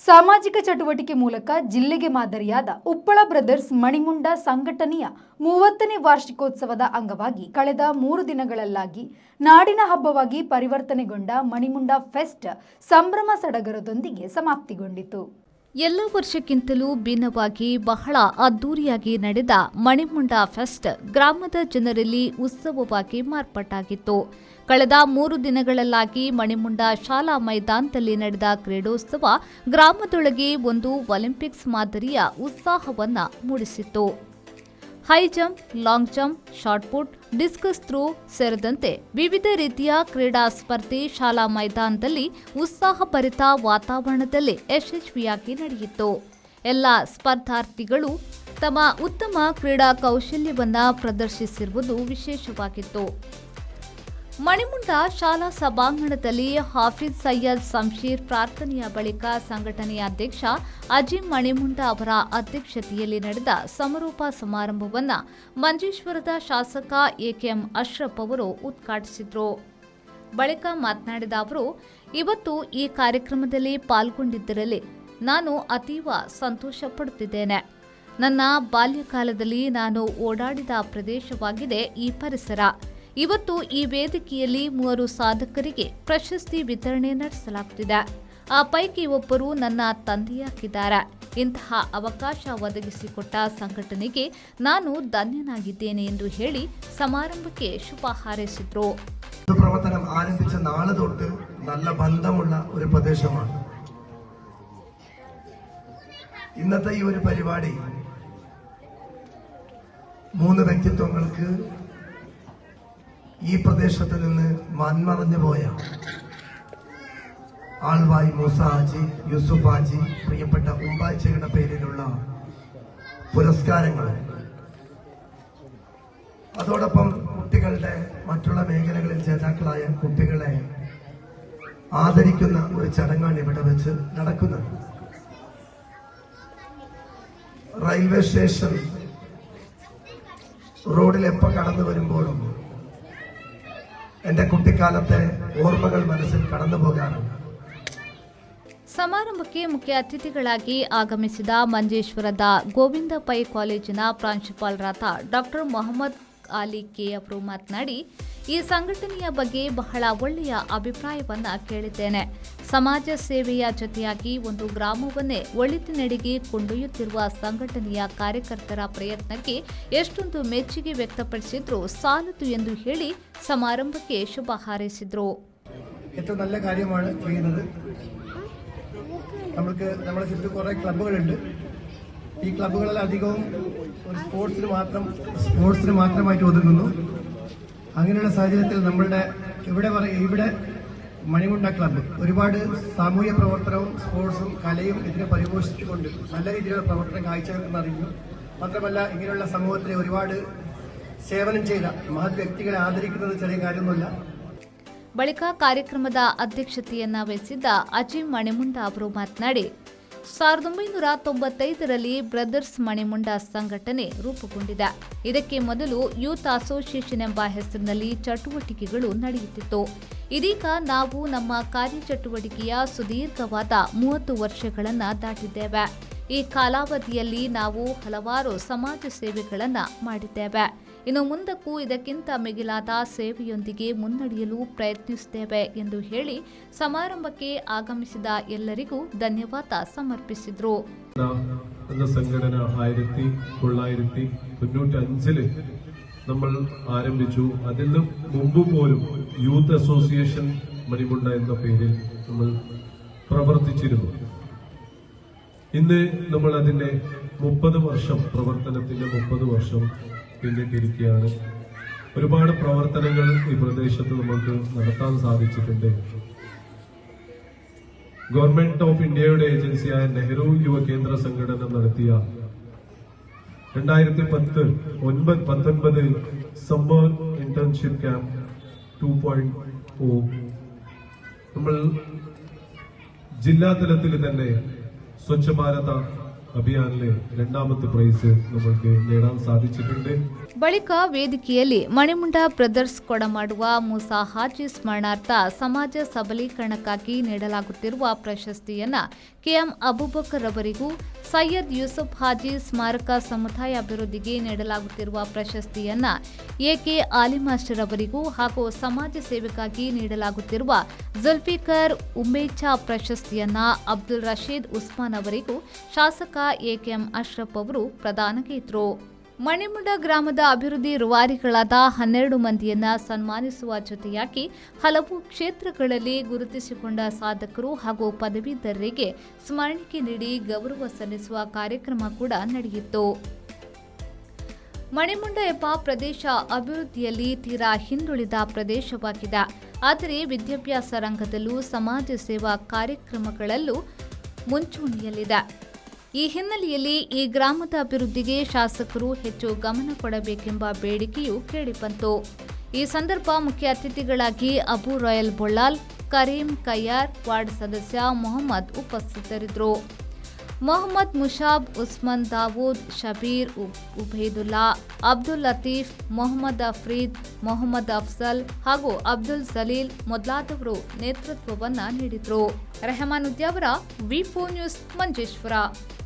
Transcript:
ಸಾಮಾಜಿಕ ಚಟುವಟಿಕೆ ಮೂಲಕ ಜಿಲ್ಲೆಗೆ ಮಾದರಿಯಾದ ಉಪ್ಪಳ ಬ್ರದರ್ಸ್ ಮಣಿಮುಂಡ ಸಂಘಟನೆಯ 30ನೇ ವಾರ್ಷಿಕೋತ್ಸವದ ಅಂಗವಾಗಿ ಕಳೆದ 3 ದಿನಗಳಲ್ಲಾಗಿ ನಾಡಿನ ಹಬ್ಬವಾಗಿ ಪರಿವರ್ತನೆಗೊಂಡ ಮಣಿಮುಂಡ ಫೆಸ್ಟ್ ಸಂಭ್ರಮ ಸಡಗರದೊಂದಿಗೆ ಸಮಾಪ್ತಿಗೊಂಡಿತು. ಎಲ್ಲ ವರ್ಷಕ್ಕಿಂತಲೂ ಭಿನ್ನವಾಗಿ ಬಹಳ ಅದ್ದೂರಿಯಾಗಿ ನಡೆದ ಮಣಿಮುಂಡ ಫೆಸ್ಟ್ ಗ್ರಾಮದ ಜನರಲ್ಲಿ ಉತ್ಸವವಾಗಿ ಮಾರ್ಪಾಟಾಗಿತ್ತು. ಕಳೆದ 3 ದಿನಗಳಲ್ಲಾಗಿ ಮಣಿಮುಂಡ ಶಾಲಾ ಮೈದಾನದಲ್ಲಿ ನಡೆದ ಕ್ರೀಡೋತ್ಸವ ಗ್ರಾಮದೊಳಗೆ ಒಂದು ಒಲಿಂಪಿಕ್ಸ್ ಮಾದರಿಯ ಉತ್ಸಾಹವನ್ನು ಮೂಡಿಸಿತ್ತು. High jump, long jump, short put, discus throw ಸೇರಿದಂತೆ ವಿವಿಧ ರೀತಿಯ ಕ್ರೀಡಾ ಸ್ಪರ್ಧೆ ಶಾಲಾ ಮೈದಾನದಲ್ಲಿ ಉತ್ಸಾಹಭರಿತ ವಾತಾವರಣದಲ್ಲಿ ಯಶಸ್ವಿಯಾಗಿ ನಡೆಯಿತು. ಎಲ್ಲ ಸ್ಪರ್ಧಾರ್ಥಿಗಳು ತಮ್ಮ ಉತ್ತಮ ಕ್ರೀಡಾ ಕೌಶಲ್ಯವನ್ನು ಪ್ರದರ್ಶಿಸಿರುವುದು ವಿಶೇಷವಾಗಿತ್ತು. ಮಣಿಮುಂಡ ಶಾಲಾ ಸಭಾಂಗಣದಲ್ಲಿ ಹಾಫಿಜ್ ಸೈಯದ್ ಶಂಶೀರ್ ಪ್ರಾರ್ಥನೆಯ ಬಳಿಕ ಸಂಘಟನೆಯ ಅಧ್ಯಕ್ಷ ಅಜೀಂ ಮಣಿಮುಂಡ ಅವರ ಅಧ್ಯಕ್ಷತೆಯಲ್ಲಿ ನಡೆದ ಸಮಾರೋಪ ಸಮಾರಂಭವನ್ನು ಮಂಜೇಶ್ವರದ ಶಾಸಕ ಎಕೆಎಂ ಅಶ್ರಫ್ ಅವರು ಉದ್ಘಾಟಿಸಿದರು. ಬಳಿಕ ಮಾತನಾಡಿದ ಅವರು, ಇವತ್ತು ಈ ಕಾರ್ಯಕ್ರಮದಲ್ಲಿ ಪಾಲ್ಗೊಂಡಿದ್ದರಲ್ಲಿ ನಾನು ಅತೀವ ಸಂತೋಷ ಪಡುತ್ತಿದ್ದೇನೆ. ನನ್ನ ಬಾಲ್ಯಕಾಲದಲ್ಲಿ ನಾನು ಓಡಾಡಿದ ಪ್ರದೇಶವಾಗಿದೆ ಈ ಪರಿಸರ. ಇವತ್ತು ಈ ವೇದಿಕೆಯಲ್ಲಿ 3 ಸಾಧಕರಿಗೆ ಪ್ರಶಸ್ತಿ ವಿತರಣೆ ನಡೆಸಲಾಗುತ್ತಿದೆ. ಆ ಪೈಕಿ ಒಬ್ಬರು ನನ್ನ ತಂದೆಯಾಗಿದ್ದಾರೆ. ಇಂತಹ ಅವಕಾಶ ಒದಗಿಸಿಕೊಟ್ಟ ಸಂಘಟನೆಗೆ ನಾನು ಧನ್ಯನಾಗಿದ್ದೇನೆ ಎಂದು ಹೇಳಿ ಸಮಾರಂಭಕ್ಕೆ ಶುಭ ಹಾರೈಸಿದರು. പ്രവർത്തനം ആരംഭിച്ച നാളെ തൊട്ട് നല്ല ബന്ധമുള്ള ഒരു പ്രദേശമാണ്. ഇന്നത്തെ ഈ ഒരു പരിപാടി 3 വ്യക്തിത്വങ്ങൾക്ക് ഈ പ്രദേശത്ത് നിന്ന് മൺമറഞ്ഞു പോയ ആൾവായി മൂസ ഹാജി, യൂസുഫ് ഹാജി, പ്രിയപ്പെട്ട ഉമ്പാച്ചയുടെ പേരിലുള്ള പുരസ്കാരങ്ങൾ, അതോടൊപ്പം കുട്ടികളുടെ മറ്റുള്ള മേഖലകളിൽ ജേതാക്കളായ കുട്ടികളെ ആദരിക്കുന്ന ഒരു ചടങ്ങാണ് ഇവിടെ വെച്ച് നടക്കുന്നത്. റെയിൽവേ സ്റ്റേഷൻ റോഡിൽ എപ്പോൾ കടന്നു വരുമ്പോഴും എന്റെ കുട്ടിക്കാലത്തെ ഓർമ്മകൾ മനസ്സിൽ കടന്നു പോകാറുണ്ട്. ಸಮಾರಂಭಕ್ಕೆ ಮುಖ್ಯ ಅತಿಥಿಗಳಾಗಿ ಆಗಮಿಸಿದ ಮಂಜೇಶ್ವರದ ಗೋವಿಂದ ಪೈ ಕಾಲೇಜಿನ ಪ್ರಾಂಶುಪಾಲರಾದ ಡಾಕ್ಟರ್ ಮೊಹಮ್ಮದ್ ಅಲಿ ಕೆ ಅವರು ಮಾತನಾಡಿ, ಈ ಸಂಘಟನೆಯ ಬಗ್ಗೆ ಬಹಳ ಒಳ್ಳೆಯ ಅಭಿಪ್ರಾಯವನ್ನು ಕೇಳಿದ್ದೇನೆ. ಸಮಾಜ ಸೇವೆಯ ಜೊತೆಯಾಗಿ ಒಂದು ಗ್ರಾಮವನ್ನೇ ಒಳಿತಿನೆಡೆಗೆ ಕೊಂಡೊಯ್ಯುತ್ತಿರುವ ಸಂಘಟನೆಯ ಕಾರ್ಯಕರ್ತರ ಪ್ರಯತ್ನಕ್ಕೆ ಎಷ್ಟೊಂದು ಮೆಚ್ಚುಗೆ ವ್ಯಕ್ತಪಡಿಸಿದ್ರು ಸಾಲದು ಎಂದು ಹೇಳಿ ಸಮಾರಂಭಕ್ಕೆ ಶುಭ ಹಾರೈಸಿದರು. ഏറ്റവും നല്ല കാര്യമാണ് ചെയ്യുന്നത്. നമുക്ക് നമ്മുടെ ചുറ്റും കുറേ ക്ലബ്ബുകളുണ്ട്. ഈ ക്ലബ്ബുകളിൽ അധികവും ഒരു സ്പോർട്സിന് മാത്രമായിട്ട് ഒതുങ്ങുന്നു. അങ്ങനെയുള്ള സാഹചര്യത്തിൽ നമ്മളുടെ ഇവിടെ മണിമുണ്ട ക്ലബ്ബ് ഒരുപാട് സാമൂഹ്യ പ്രവർത്തനവും സ്പോർട്സും കലയും ഇതിനെ പരിപോഷിച്ചുകൊണ്ട് നല്ല രീതിയിലുള്ള പ്രവർത്തനം കാഴ്ചവെക്കുന്ന അറിയുന്നു. മാത്രമല്ല, ഇങ്ങനെയുള്ള സമൂഹത്തിലെ ഒരുപാട് സേവനം ചെയ്ത മഹത് വ്യക്തികളെ ആദരിക്കുന്നത് ചെറിയ കാര്യമൊന്നുമല്ല. ಬಳಿಕ ಕಾರ್ಯಕ್ರಮದ ಅಧ್ಯಕ್ಷತೆಯನ್ನ ವಹಿಸಿದ್ದ ಅಜೀಂ ಮಣಿಮುಂಡ ಅವರು ಮಾತನಾಡಿ, 1995ರಲ್ಲಿ ಬ್ರದರ್ಸ್ ಮಣಿಮುಂಡ ಸಂಘಟನೆ ರೂಪುಗೊಂಡಿದೆ. ಇದಕ್ಕೆ ಮೊದಲು ಯೂತ್ ಅಸೋಸಿಯೇಷನ್ ಎಂಬ ಹೆಸರಿನಲ್ಲಿ ಚಟುವಟಿಕೆಗಳು ನಡೆಯುತ್ತಿತ್ತು. ಇದೀಗ ನಾವು ನಮ್ಮ ಕಾರ್ಯಚಟುವಟಿಕೆಯ ಸುದೀರ್ಘವಾದ 30 ವರ್ಷಗಳನ್ನು ದಾಟಿದ್ದೇವೆ. ಈ ಕಾಲಾವಧಿಯಲ್ಲಿ ನಾವು ಹಲವಾರು ಸಮಾಜ ಸೇವೆಗಳನ್ನು ಮಾಡಿದ್ದೇವೆ. ಇನ್ನು ಮುಂದಕ್ಕೂ ಇದಕ್ಕಿಂತ ಮಿಗಿಲಾದ ಸೇವೆಯೊಂದಿಗೆ ಮುನ್ನಡೆಯಲು ಪ್ರಯತ್ನಿಸುತ್ತೇವೆ ಎಂದು ಹೇಳಿ ಸಮಾರಂಭಕ್ಕೆ ಆಗಮಿಸಿದ ಎಲ್ಲರಿಗೂ ಧನ್ಯವಾದ ಸಮರ್ಪಿಸಿದರು. സംഘടന 1995 നമ്മൾ ആരംഭിച്ചു. അതിന് മുമ്പ് പോലും യൂത്ത് അസോസിയേഷൻ മണിമുണ്ട എന്ന പേരിൽ നമ്മൾ പ്രവർത്തിച്ചിരുന്നു. ഇന്ന് നമ്മൾ അതിന്റെ 30 വർഷം പ്രവർത്തനത്തിന്റെ 30 വർഷം പിന്നിട്ടിരിക്കുകയാണ്. ഒരുപാട് പ്രവർത്തനങ്ങൾ ഈ പ്രദേശത്ത് നമുക്ക് നടത്താൻ സാധിച്ചിട്ടുണ്ട്. ഗവൺമെന്റ് ഓഫ് ഇന്ത്യയുടെ ഏജൻസിയായ നെഹ്റു യുവ കേന്ദ്ര സംഘടന നടത്തിയ 2019 സമ്മർ ഇന്റേൺഷിപ്പ് ക്യാമ്പ് 2.0 നമ്മൾ ജില്ലാ തലത്തിൽ തന്നെ സ്വച്ഛ ഭാരത അഭിയാനിലെ രണ്ടാമത്തെ പ്രൈസ് നമ്മൾക്ക് നേടാൻ സാധിച്ചിട്ടുണ്ട്. ಬಳಿಕ ವೇದಿಕೆಯಲ್ಲಿ ಮಣಿಮುಂಡ ಬ್ರದರ್ಸ್ ಕೊಡಮಾಡುವ ಮೂಸಾ ಹಾಜಿ ಸ್ಮರಣಾರ್ಥ ಸಮಾಜ ಸಬಲೀಕರಣಕ್ಕಾಗಿ ನೀಡಲಾಗುತ್ತಿರುವ ಪ್ರಶಸ್ತಿಯನ್ನ ಕೆಎಂ ಅಬೂಬಕರ್ ಅವರಿಗೂ, ಸೈಯದ್ ಯೂಸುಫ್ ಹಾಜಿ ಸ್ಮಾರಕ ಸಮುದಾಯ ಅಭಿವೃದ್ಧಿಗೆ ನೀಡಲಾಗುತ್ತಿರುವ ಪ್ರಶಸ್ತಿಯನ್ನ ಎಕೆ ಆಲಿ ಮಾಸ್ಟರ್ ಅವರಿಗೂ ಹಾಗೂ ಸಮಾಜ ಸೇವೆಗಾಗಿ ನೀಡಲಾಗುತ್ತಿರುವ ಜುಲ್ಫಿಕರ್ ಉಮೇಚಾ ಪ್ರಶಸ್ತಿಯನ್ನ ಅಬ್ದುಲ್ ರಶೀದ್ ಉಸ್ಮಾನ್ ಅವರಿಗೂ ಶಾಸಕ ಎಕೆಎಂ ಅಶ್ರಫ್ ಅವರು ಪ್ರದಾನಗೈದರು. ಮಣಿಮುಂಡ ಗ್ರಾಮದ ಅಭಿವೃದ್ಧಿ ರೂವಾರಿಗಳಾದ 12 ಮಂದಿಯನ್ನ ಸನ್ಮಾನಿಸುವ ಜೊತೆಯಾಗಿ ಹಲವು ಕ್ಷೇತ್ರಗಳಲ್ಲಿ ಗುರುತಿಸಿಕೊಂಡ ಸಾಧಕರು ಹಾಗೂ ಪದವೀಧರರಿಗೆ ಸ್ಮರಣಿಕೆ ನೀಡಿ ಗೌರವ ಸಲ್ಲಿಸುವ ಕಾರ್ಯಕ್ರಮ ಕೂಡ ನಡೆಯಿತು. ಮಣಿಮುಂಡ ಎಂಬ ಪ್ರದೇಶ ಅಭಿವೃದ್ಧಿಯಲ್ಲಿ ತೀರಾ ಹಿಂದುಳಿದ ಪ್ರದೇಶವಾಗಿದೆ. ಆದರೆ ವಿದ್ಯಾಭ್ಯಾಸ ರಂಗದಲ್ಲೂ ಸಮಾಜ ಸೇವಾ ಕಾರ್ಯಕ್ರಮಗಳಲ್ಲೂ ಮುಂಚೂಣಿಯಲ್ಲಿದೆ. ಈ ಹಿನ್ನೆಲೆಯಲ್ಲಿ ಈ ಗ್ರಾಮದ ಅಭಿವೃದ್ಧಿಗೆ ಶಾಸಕರು ಹೆಚ್ಚು ಗಮನ ಕೊಡಬೇಕೆಂಬ ಬೇಡಿಕೆಯೂ ಕೇಳಿಬಂತು. ಈ ಸಂದರ್ಭ ಮುಖ್ಯ ಅತಿಥಿಗಳಾಗಿ ಅಬು ರಾಯಲ್ ಬೊಳ್ಳಾಲ್, ಕರೀಂ ಕಯ್ಯಾರ್, ವಾರ್ಡ್ ಸದಸ್ಯ ಮೊಹಮ್ಮದ್ ಉಪಸ್ಥಿತರಿದ್ದರು. ಮೊಹಮ್ಮದ್ ಮುಷಾಬ್, ಉಸ್ಮಾನ್ ದಾವೂದ್, ಶಬೀರ್, ಉಬೈದುಲ್ಲಾ, ಅಬ್ದುಲ್ ಲತೀಫ್, ಮೊಹಮ್ಮದ್ ಅಫ್ರೀದ್, ಮೊಹಮ್ಮದ್ ಅಫ್ಜಲ್ ಹಾಗೂ ಅಬ್ದುಲ್ ಸಲೀಲ್ ಮೊದಲಾದವರು ನೇತೃತ್ವವನ್ನ ನೀಡಿದರು. ರೆಹಮಾನ್ ಉದ್ಯಾವರ, ವಿ4 ನ್ಯೂಸ್, ಮಂಜೇಶ್ವರ.